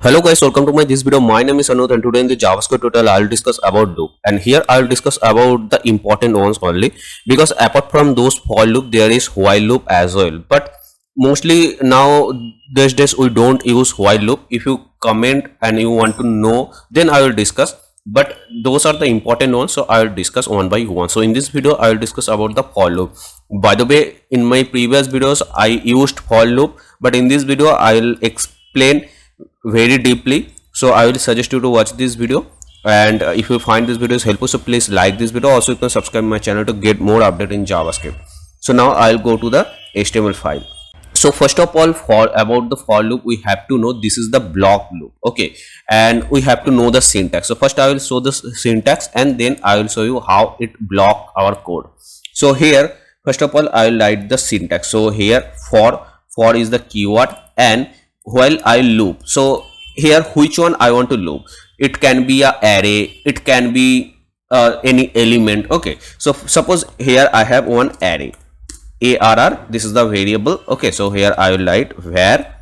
Hello guys, welcome to my this video. My name is Anuj and today in the JavaScript tutorial I will discuss about loop, and here I will discuss about the important ones only, because apart from those for loop there is while loop as well, but mostly now these days we don't use while loop. If you comment and you want to know, then I will discuss, but those are the important ones, so I will discuss one by one. So in this video I will discuss about the for loop. By the way, in my previous videos I used for loop, but in this video I will explain very deeply, so I will suggest you to watch this video. And if you find this video is helpful, so please like this video. Also you can subscribe my channel to get more update in JavaScript. So now I'll go to the HTML file. So first of all, for about the for loop, we have to know this is the block loop, okay, and we have to know the syntax. So first I will show the syntax and then I will show you how it block our code. So here first of all I will write the syntax. So here for is the keyword, and while I loop, so here which one I want to loop. It can be a array, it can be any element, okay. So suppose here I have one array arr, this is the variable, okay. So here I will write where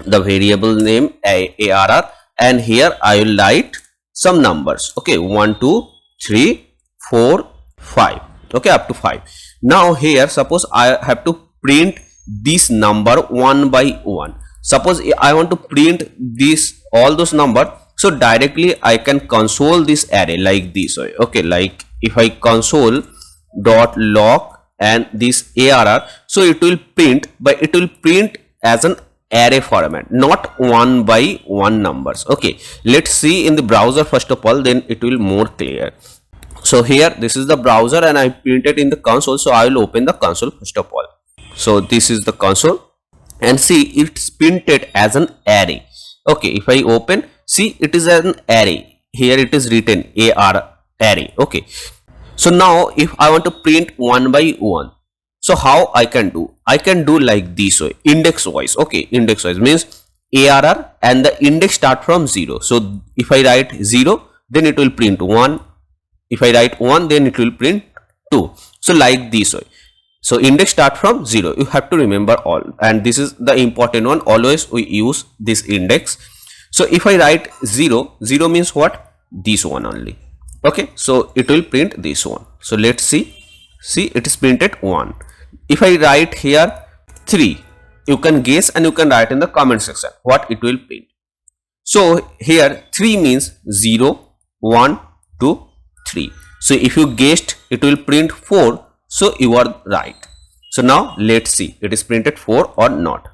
the variable name arr, and here I will write some numbers, okay, 1 2 3 4 5, okay, up to 5. Now here suppose I have to print this number one by one. Suppose I want to print this all those numbers, so directly I can console this array like this way, okay. Like if I console dot log and this arr, so it will print, but it will print as an array format, not one by one numbers, okay. Let's see in the browser first of all, then it will more clear. So here this is the browser and I printed in the console, so I will open the console first of all. So this is the console, and see it's printed as an array, okay. If I open, see it is an array, here it is written array, okay. So now if I want to print one by one, so how I can do? I can do like this way, index wise, okay. Index wise means arr and the index start from 0. So if I write 0, then it will print 1. If I write 1, then it will print 2. So like this way. So index start from 0, you have to remember all, and this is the important one, always we use this index. So if I write 0, 0 means what? This one only, okay. So it will print this one. So let's see it is printed 1. If I write here 3, you can guess and you can write in the comment section what it will print. So here 3 means 0 1 2 3. So if you guessed it will print 4, so you are right. So now let's see it is printed 4 or not.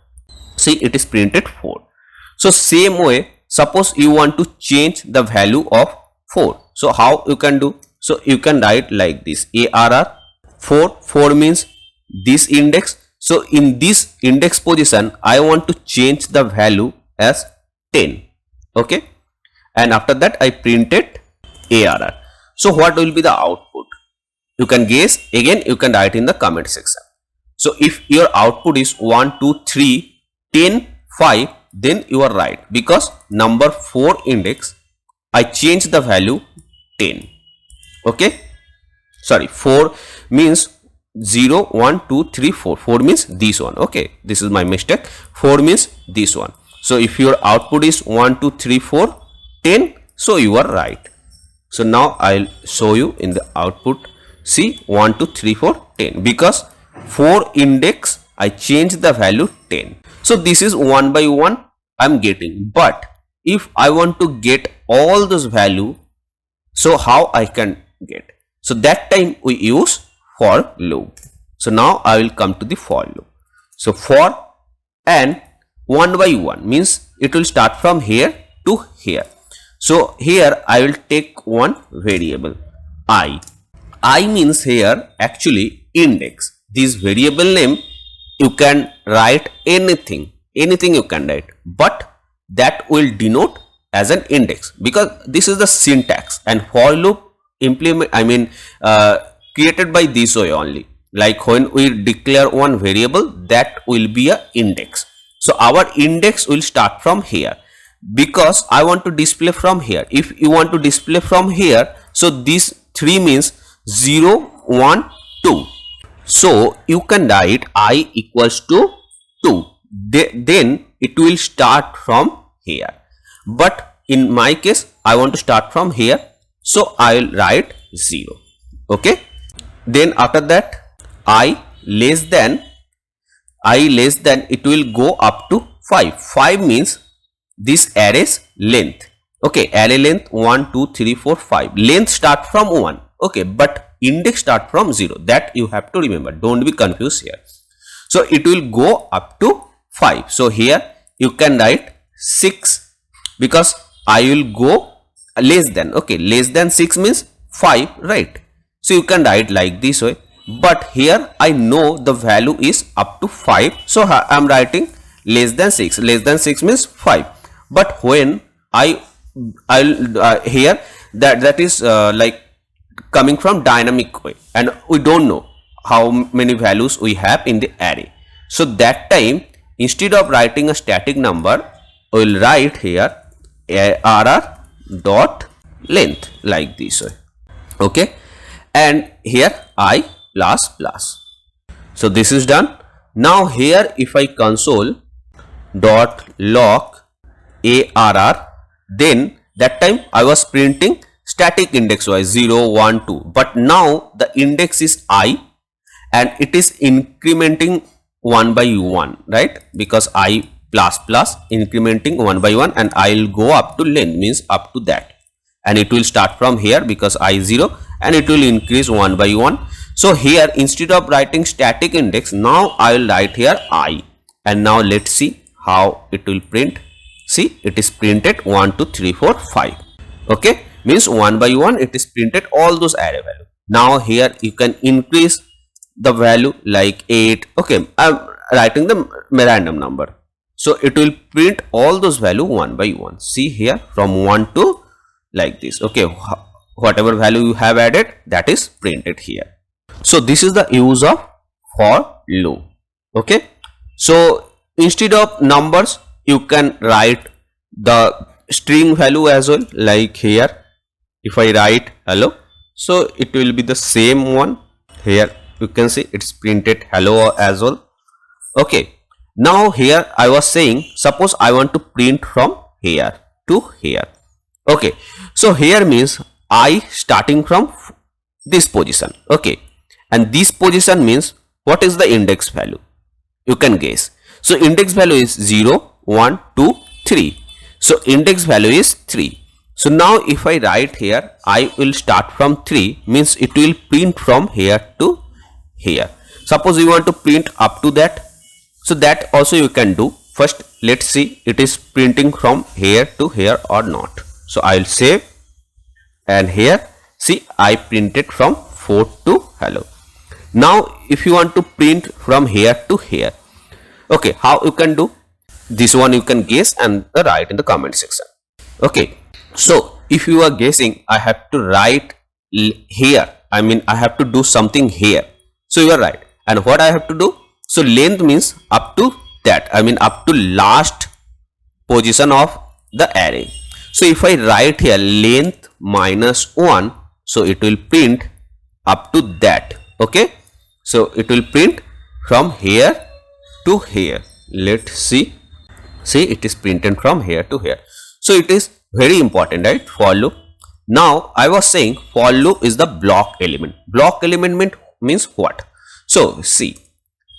See it is printed 4. So same way, suppose you want to change the value of 4. So how you can do? So you can write like this arr 4 means this index. So in this index position I want to change the value as 10, okay, and after that I printed arr. So what will be the output? You can guess, again you can write in the comment section. So if your output is 1 2 3 10 5, then you are right, because number 4 index I changed the value 10, okay. Sorry, 4 means 0 1 2 3 4, 4 means this one, okay. This is my mistake, 4 means this one. So if your output is 1 2 3 4 10, so you are right. So now I'll show you in the output. See 1 2 3 4 10, because 4 index I changed the value 10. So this is one by one I'm getting, but if I want to get all those value, so how I can get? So that time we use for loop. So now I will come to the for loop. So for and one by one means it will start from here to here. So here I will take one variable I means here actually index. This variable name you can write anything you can write, but that will denote as an index, because this is the syntax, and for loop created by this way only. Like when we declare one variable, that will be a index. So our index will start from here, because I want to display from here. If you want to display from here, so this 3 means 0 1 2. So you can write I equals to 2, then it will start from here. but in my case I want to start from here, so I will write 0. Okay, then after that I less than it will go up to 5. 5 means this array's length. Okay, array length 1 2 3 4 5, length start from 1. Okay, but index start from 0, that you have to remember, don't be confused here. So it will go up to 5. So here you can write 6, because I will go less than. Okay, less than 6 means 5, right? So you can write like this way, but here I know the value is up to 5, so I am writing less than 6. Less than 6 means 5, but when I'll here that is like coming from dynamic way, and we don't know how many values we have in the array. So that time, instead of writing a static number, we will write here rr dot length like this way. Okay, and here I plus plus. So this is done. Now here if I console dot log arr, then that time I was printing static index wise 0 1 2, but now the index is I and it is incrementing 1 by 1, right? Because I plus plus incrementing 1 by 1, and I will go up to length means up to that, and it will start from here because I 0, and it will increase 1 by 1. So here instead of writing static index, now I will write here I, and now let's see how it will print. See, it is printed 1 2 3 4 5. Okay, means 1 by 1 it is printed all those array value. Now here you can increase the value like 8. Okay, I am writing the random number, so it will print all those value 1 by 1. See here, from 1 to like this. Okay, whatever value you have added, that is printed here. So this is the use of for loop. Okay, so instead of numbers you can write the string value as well, like here if I write hello, so it will be the same one. Here you can see it's printed hello as well. Okay, now here I was saying, suppose I want to print from here to here. Okay, so here means I starting from this position. Okay, and this position means what is the index value? You can guess. So index value is 0 1 2 3. So index value is 3. So now if I write here I will start from 3, means it will print from here to here. Suppose you want to print up to that, so that also you can do. First let's see it is printing from here to here or not. So I will save, and here see I printed from 4 to hello. Now if you want to print from here to here, okay, how you can do? This one you can guess and write in the comment section. Okay, so if you are guessing, I have to write here, I mean I have to do something here. So you are right. And what I have to do? So length means up to that, I mean up to last position of the array. So if I write here length minus 1, so it will print up to that. Okay, so it will print from here to here. Let's see. See, it is printed from here to here. So it is very important, right? For loop. Now I was saying for loop is the block element. Block element means what? So see,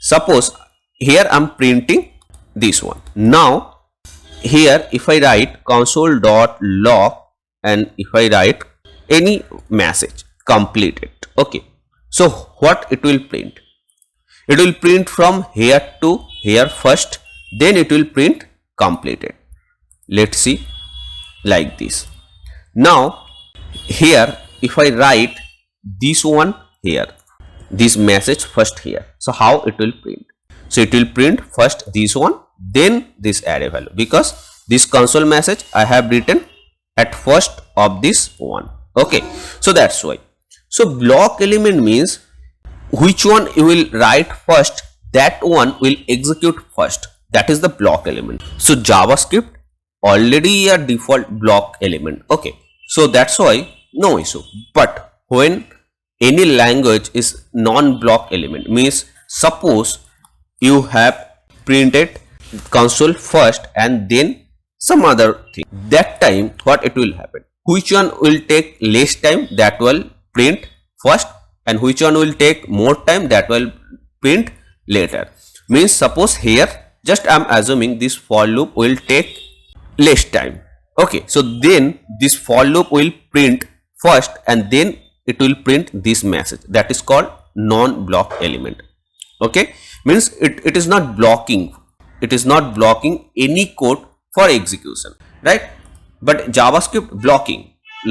suppose here I am printing this one. Now here if I write console.log, and if I write any message completed, okay, so what it will print? It will print from here to here first, then it will print completed. Let's see, like this. Now here if I write this one here, this message first here, so how it will print? So it will print first this one, then this array value, because this console message I have written at first of this one. Okay, so that's why. So block element means which one you will write first, that one will execute first. That is the block element. So JavaScript already a default block element. Okay, so that's why no issue. But when any language is non-block element, means suppose you have printed console first and then some other thing. That time what it will happen, which one will take less time, that will print first, and which one will take more time, that will print later. Means suppose here just I am assuming this for loop will take less time. Okay, so then this for loop will print first and then it will print this message, that is called non-block element. Okay, means it is not blocking, it is not blocking any code for execution, right? But JavaScript blocking,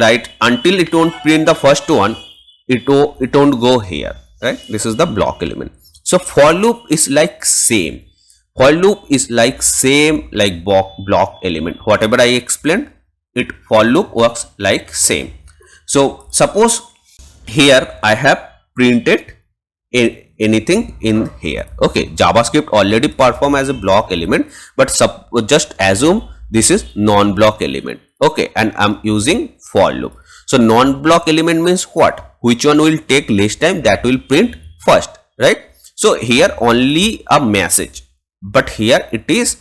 right? Until it won't print the first one, it won't go here, right? This is the block element. So for loop is like same. For loop is like same like block element. Whatever I explained, it for loop works like same. So suppose here I have printed anything in here. Okay, JavaScript already perform as a block element, but just assume this is non-block element. Okay, and I'm using for loop. So non-block element means what? Which one will take less time, that will print first, right? So here only a message, but here it is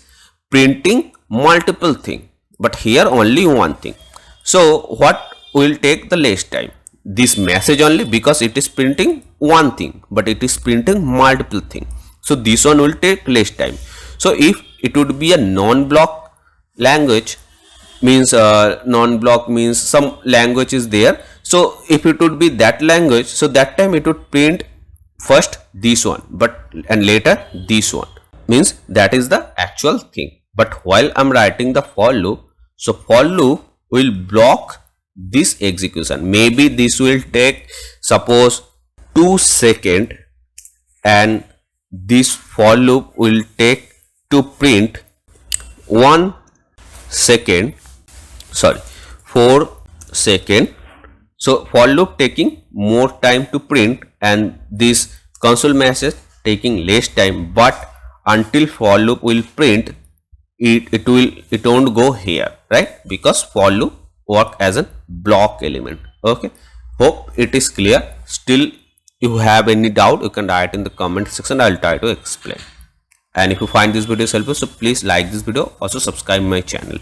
printing multiple thing, but here only one thing. So what will take the less time? This message only, because it is printing one thing, but it is printing multiple thing. So this one will take less time. So if it would be a non-block language, means non-block means some language is there. So if it would be that language, so that time it would print first this one, but and later this one, means that is the actual thing. But while I'm writing the for loop, so for loop will block this execution. Maybe this will take suppose 2 seconds, and this for loop will take to print 1 second, sorry 4 seconds. So for loop taking more time to print, and this console message taking less time, but until for loop will print, it won't go here, right? Because for loop work as a block element. Okay, hope it is clear. Still you have any doubt, you can write in the comment section, I'll try to explain. And if you find this video helpful, so please like this video, also subscribe my channel.